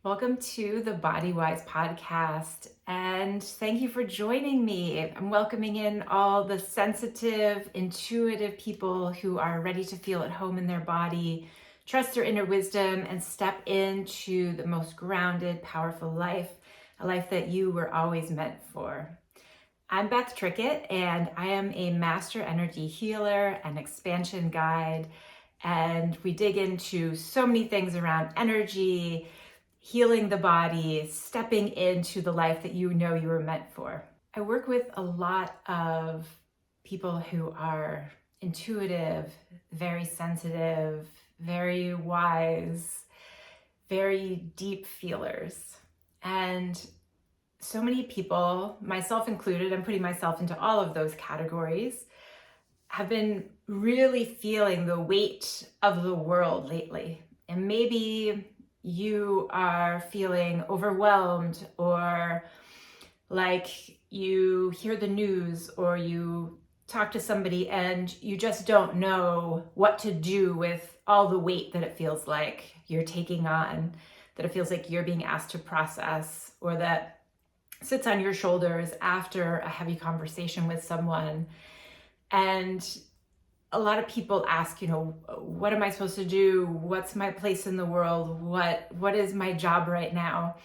Welcome to the Body Wise podcast, and thank you for joining me. I'm welcoming in all the sensitive, intuitive people who are ready to feel at home in their body, trust their inner wisdom, and step into the most grounded, powerful life, a life that you were always meant for. I'm Beth Trickett, and I am a master energy healer and expansion guide, and we dig into so many things around energy, healing the body, stepping into the life that you know you were meant for. I work with a lot of people who are intuitive, very sensitive, very wise, very deep feelers. And so many people, myself included, I'm putting myself into all of those categories, have been really feeling the weight of the world lately. And maybe you are feeling overwhelmed, or like you hear the news or you talk to somebody and you just don't know what to do with all the weight that it feels like you're taking on, that it feels like you're being asked to process, or that sits on your shoulders after a heavy conversation with someone. And a lot of people ask, what am I supposed to do? What's my place in the world? What is my job right now?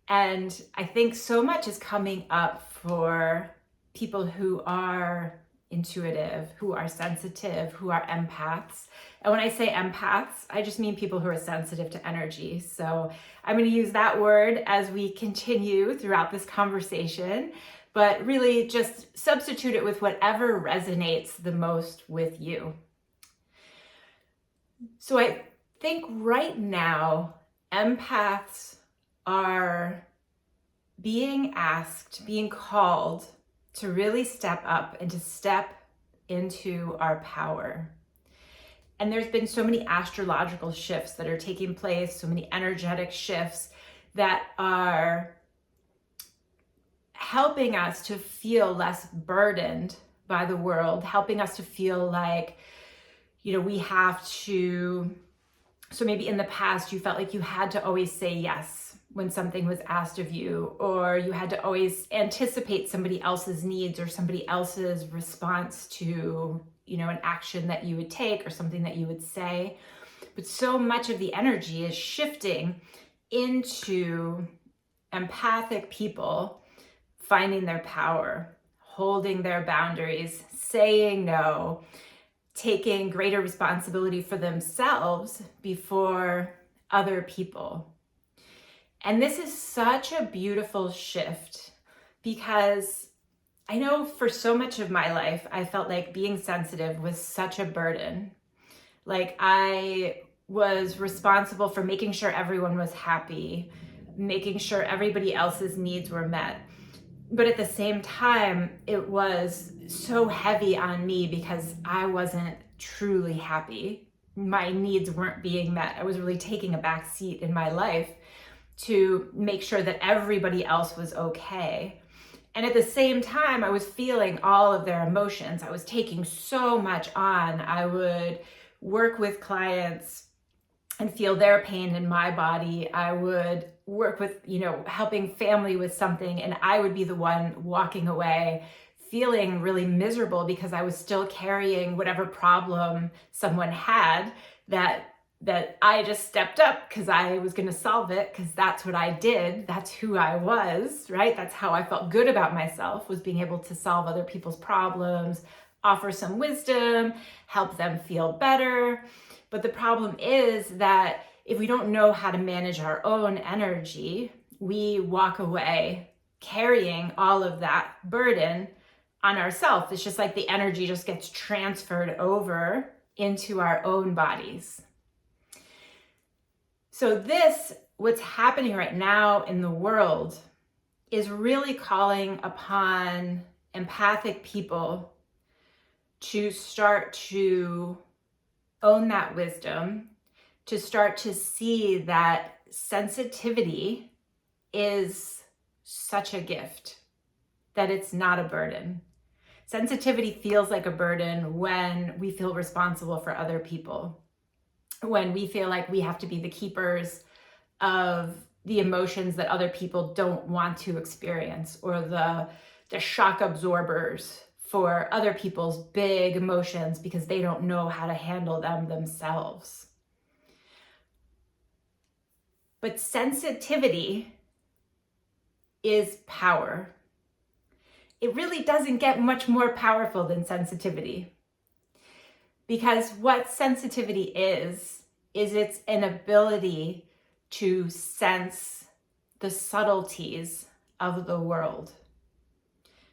And I think so much is coming up for people who are intuitive, who are sensitive, who are empaths. And when I say empaths, I just mean people who are sensitive to energy. So I'm going to use that word as we continue throughout this conversation, but really just substitute it with whatever resonates the most with you. So I think right now, empaths are being asked, being called to really step up and to step into our power. And there's been so many astrological shifts that are taking place, so many energetic shifts that are helping us to feel less burdened by the world, helping us to feel like, we have to. So maybe in the past you felt like you had to always say yes when something was asked of you, or you had to always anticipate somebody else's needs or somebody else's response to, an action that you would take or something that you would say. But so much of the energy is shifting into empathic people finding their power, holding their boundaries, saying no, taking greater responsibility for themselves before other people. And this is such a beautiful shift, because I know for so much of my life, I felt like being sensitive was such a burden. Like I was responsible for making sure everyone was happy, making sure everybody else's needs were met. But at the same time, it was so heavy on me because I wasn't truly happy. My needs weren't being met. I was really taking a back seat in my life to make sure that everybody else was okay. And at the same time, I was feeling all of their emotions. I was taking so much on. I would work with clients and feel their pain in my body. I would work with, helping family with something, and I would be the one walking away feeling really miserable because I was still carrying whatever problem someone had that I just stepped up because I was going to solve it, because that's what I did. That's who I was, right? That's how I felt good about myself, was being able to solve other people's problems, offer some wisdom, help them feel better. But the problem is that if we don't know how to manage our own energy, we walk away carrying all of that burden on ourselves. It's just like the energy just gets transferred over into our own bodies. So what's happening right now in the world is really calling upon empathic people to start to own that wisdom, to start to see that sensitivity is such a gift, that it's not a burden. Sensitivity feels like a burden when we feel responsible for other people, when we feel like we have to be the keepers of the emotions that other people don't want to experience, or the shock absorbers for other people's big emotions because they don't know how to handle them themselves. But sensitivity is power. It really doesn't get much more powerful than sensitivity. Because what sensitivity is it's an ability to sense the subtleties of the world.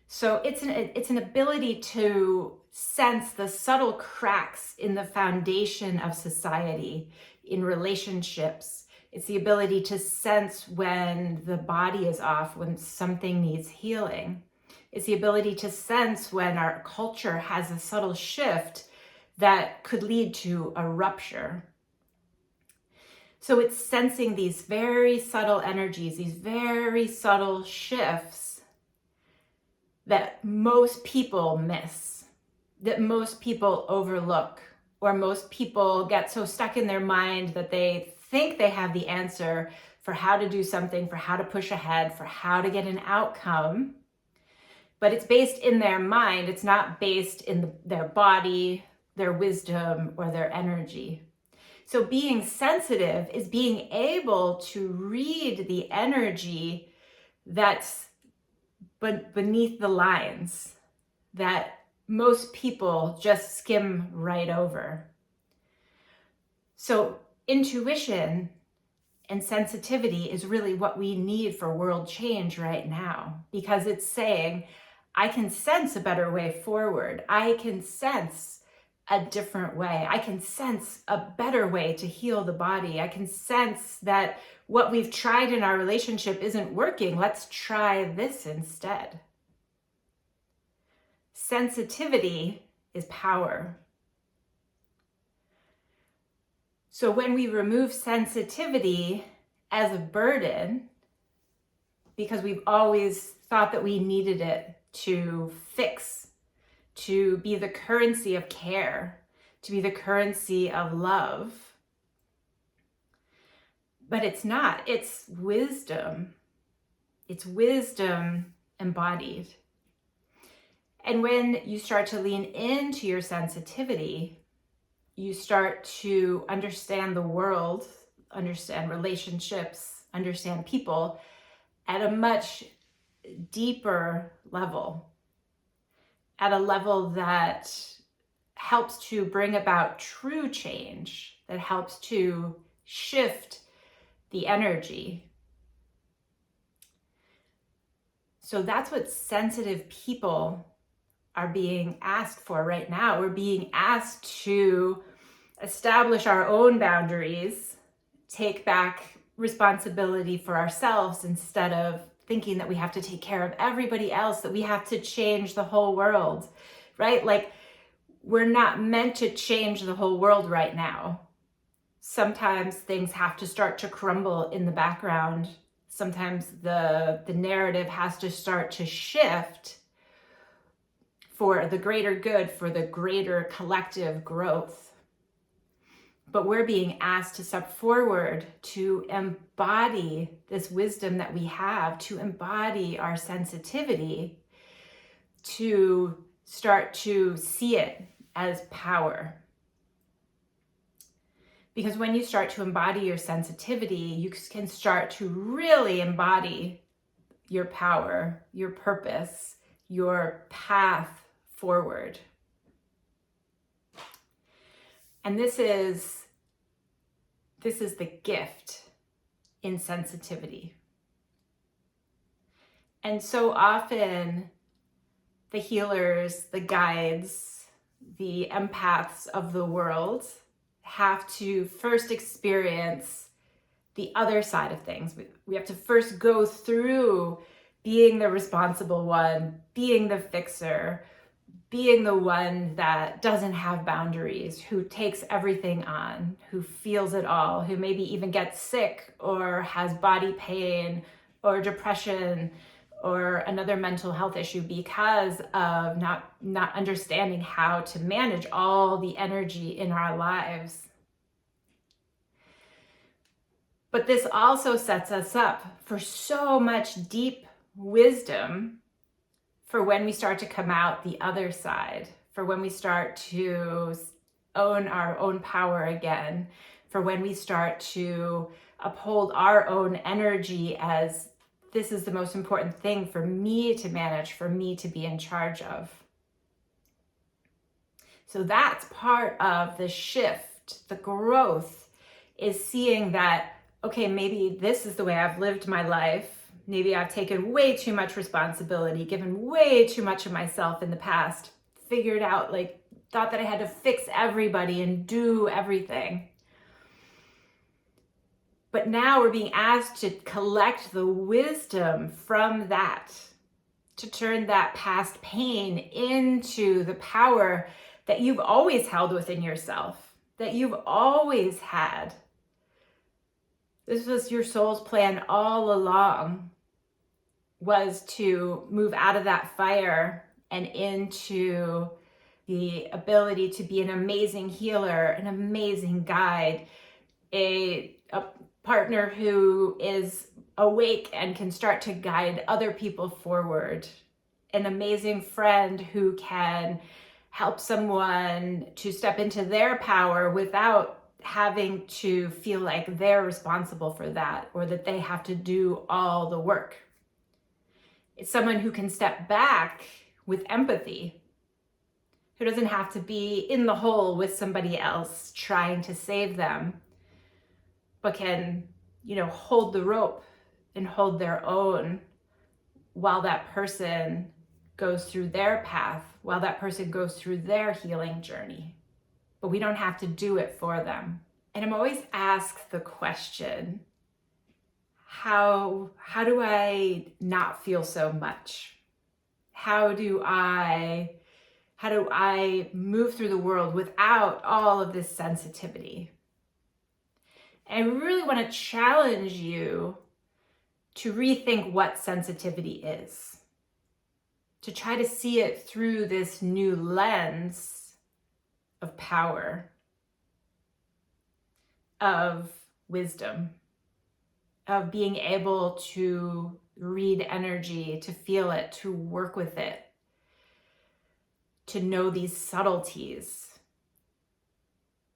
So it's an ability to sense the subtle cracks in the foundation of society, in relationships. It's the ability to sense when the body is off, when something needs healing. It's the ability to sense when our culture has a subtle shift that could lead to a rupture. So it's sensing these very subtle energies, these very subtle shifts that most people miss, that most people overlook, or most people get so stuck in their mind that they think they have the answer for how to do something, for how to push ahead, for how to get an outcome. But it's based in their mind. It's not based in their body, their wisdom, or their energy. So being sensitive is being able to read the energy that's beneath the lines that most people just skim right over. So intuition and sensitivity is really what we need for world change right now, because it's saying, I can sense a better way forward. I can sense a different way. I can sense a better way to heal the body. I can sense that what we've tried in our relationship isn't working. Let's try this instead. Sensitivity is power. So when we remove sensitivity as a burden, because we've always thought that we needed it to fix, to be the currency of care, to be the currency of love. But it's not, it's wisdom. It's wisdom embodied. And when you start to lean into your sensitivity, you start to understand the world, understand relationships, understand people at a much deeper level, at a level that helps to bring about true change, that helps to shift the energy. So that's what sensitive people are being asked for right now. We're being asked to establish our own boundaries, take back responsibility for ourselves instead of thinking that we have to take care of everybody else, that we have to change the whole world, right? Like, we're not meant to change the whole world right now. Sometimes things have to start to crumble in the background. Sometimes the narrative has to start to shift for the greater good, for the greater collective growth. But we're being asked to step forward, to embody this wisdom that we have, to embody our sensitivity, to start to see it as power. Because when you start to embody your sensitivity, you can start to really embody your power, your purpose, your path forward. And this is the gift in sensitivity. And so often the healers, the guides, the empaths of the world have to first experience the other side of things. We have to first go through being the responsible one, being the fixer, being the one that doesn't have boundaries, who takes everything on, who feels it all, who maybe even gets sick or has body pain or depression or another mental health issue because of not understanding how to manage all the energy in our lives. But this also sets us up for so much deep wisdom for when we start to come out the other side, for when we start to own our own power again, for when we start to uphold our own energy as this is the most important thing for me to manage, for me to be in charge of. So that's part of the shift, the growth, is seeing that, okay, maybe this is the way I've lived my life. Maybe I've taken way too much responsibility, given way too much of myself in the past, figured out, like, thought that I had to fix everybody and do everything. But now we're being asked to collect the wisdom from that, to turn that past pain into the power that you've always held within yourself, that you've always had. This was your soul's plan all along, was to move out of that fire and into the ability to be an amazing healer, an amazing guide, a partner who is awake and can start to guide other people forward, an amazing friend who can help someone to step into their power without having to feel like they're responsible for that or that they have to do all the work. It's someone who can step back with empathy, who doesn't have to be in the hole with somebody else trying to save them, but can, hold the rope and hold their own while that person goes through their path, while that person goes through their healing journey. But we don't have to do it for them. And I'm always asked the question, how do I not feel so much? How do I move through the world without all of this sensitivity? And I really want to challenge you to rethink what sensitivity is, to try to see it through this new lens of power, of wisdom, of being able to read energy, to feel it, to work with it, to know these subtleties,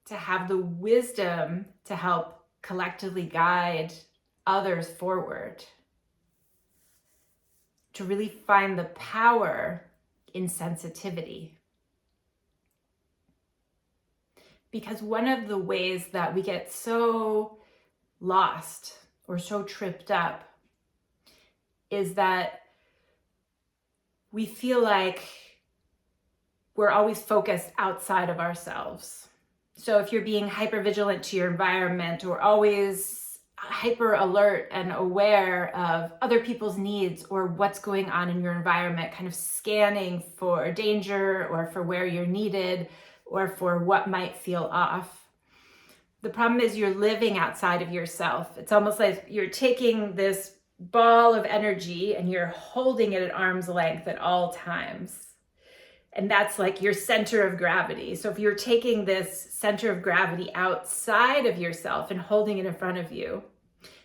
to have the wisdom to help collectively guide others forward, to really find the power in sensitivity. Because one of the ways that we get so lost or so tripped up is that we feel like we're always focused outside of ourselves. So if you're being hyper vigilant to your environment or always hyper alert and aware of other people's needs or what's going on in your environment, kind of scanning for danger or for where you're needed or for what might feel off. The problem is you're living outside of yourself. It's almost like you're taking this ball of energy and you're holding it at arm's length at all times. And that's like your center of gravity. So if you're taking this center of gravity outside of yourself and holding it in front of you,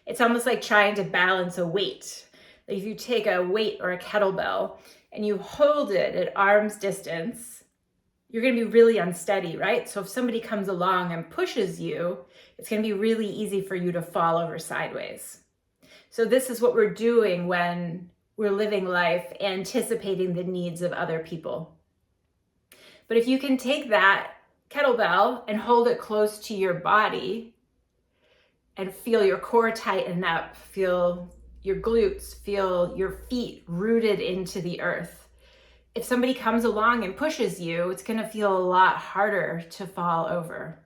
it's almost like trying to balance a weight. Like if you take a weight or a kettlebell and you hold it at arm's distance, you're going to be really unsteady, right? So if somebody comes along and pushes you, it's going to be really easy for you to fall over sideways. So this is what we're doing when we're living life anticipating the needs of other people. But if you can take that kettlebell and hold it close to your body and feel your core tighten up, feel your glutes, feel your feet rooted into the earth. If somebody comes along and pushes you, it's going to feel a lot harder to fall over.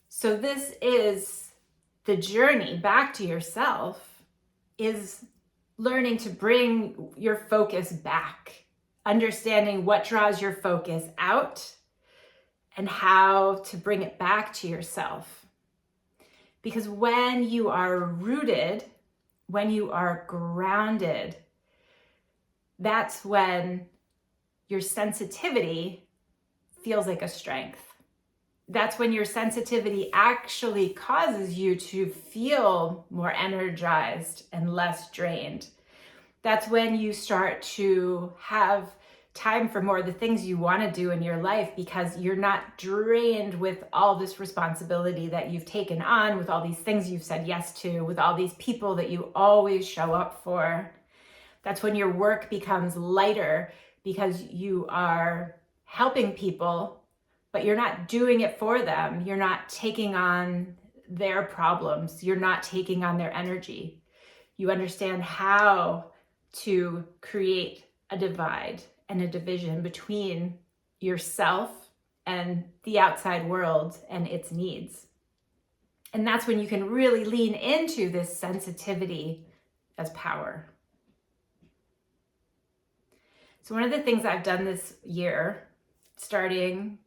So this is the journey back to yourself, is learning to bring your focus back, understanding what draws your focus out and how to bring it back to yourself. Because when you are rooted, when you are grounded, that's when your sensitivity feels like a strength. That's when your sensitivity actually causes you to feel more energized and less drained. That's when you start to have time for more of the things you want to do in your life, because you're not drained with all this responsibility that you've taken on, with all these things you've said yes to, with all these people that you always show up for. That's when your work becomes lighter, because you are helping people, but you're not doing it for them. You're not taking on their problems. You're not taking on their energy. You understand how to create a divide and a division between yourself and the outside world and its needs. And that's when you can really lean into this sensitivity as power. So one of the things I've done this year, starting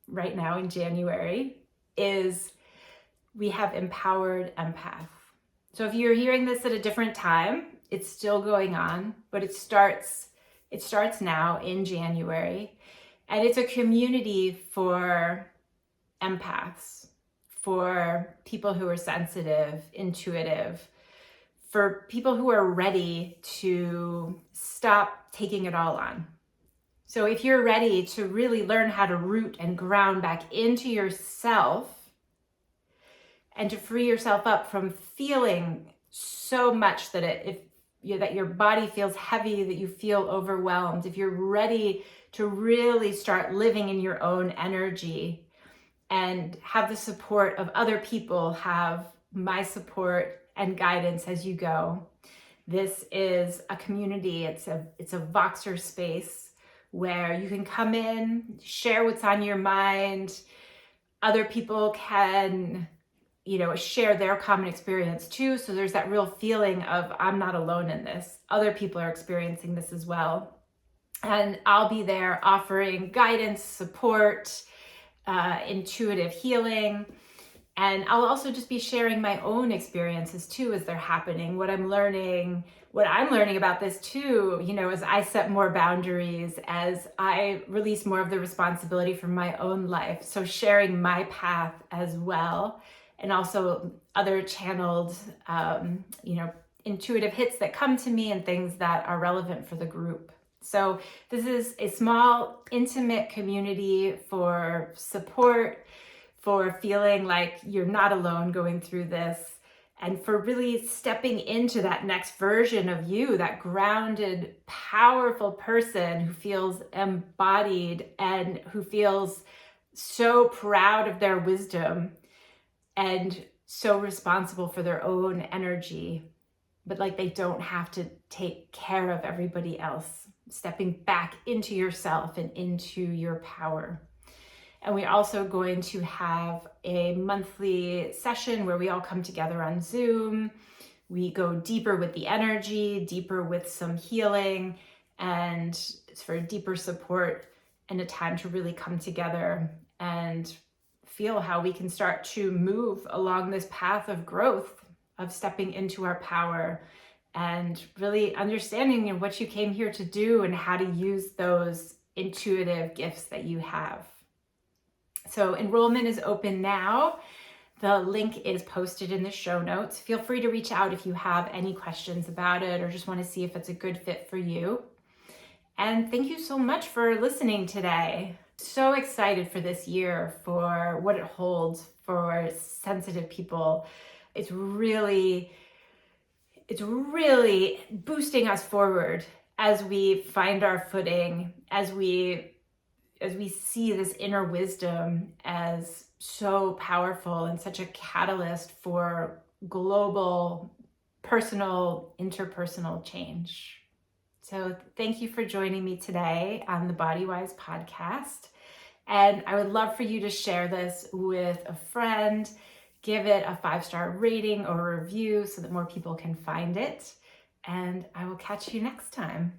right now in January, is we have empowered empath. So if you're hearing this at a different time, it's still going on, but it starts now in January. And it's a community for empaths, for people who are sensitive, intuitive, for people who are ready to stop taking it all on. So if you're ready to really learn how to root and ground back into yourself and to free yourself up from feeling so much that that your body feels heavy, that you feel overwhelmed, if you're ready to really start living in your own energy and have the support of other people, have my support and guidance as you go. This is a community, it's a Voxer space where you can come in, share what's on your mind. Other people can, share their common experience too. So there's that real feeling of, I'm not alone in this. Other people are experiencing this as well. And I'll be there offering guidance, support, intuitive healing. And I'll also just be sharing my own experiences too as they're happening, what I'm learning about this too, as I set more boundaries, as I release more of the responsibility from my own life. So sharing my path as well. And also other channeled, intuitive hits that come to me and things that are relevant for the group. So this is a small, intimate community for support, for feeling like you're not alone going through this, and for really stepping into that next version of you, that grounded, powerful person who feels embodied and who feels so proud of their wisdom and so responsible for their own energy, but like they don't have to take care of everybody else, stepping back into yourself and into your power. And we're also going to have a monthly session where we all come together on Zoom. We go deeper with the energy, deeper with some healing, and it's for deeper support and a time to really come together and feel how we can start to move along this path of growth, of stepping into our power and really understanding what you came here to do and how to use those intuitive gifts that you have. So enrollment is open now. The link is posted in the show notes. Feel free to reach out if you have any questions about it or just want to see if it's a good fit for you. And thank you so much for listening today. So excited for this year, for what it holds for sensitive people. It's really boosting us forward as we find our footing, as we see this inner wisdom as so powerful and such a catalyst for global, personal, interpersonal change. So thank you for joining me today on the Bodywise podcast. And I would love for you to share this with a friend, give it a 5-star rating or review so that more people can find it. And I will catch you next time.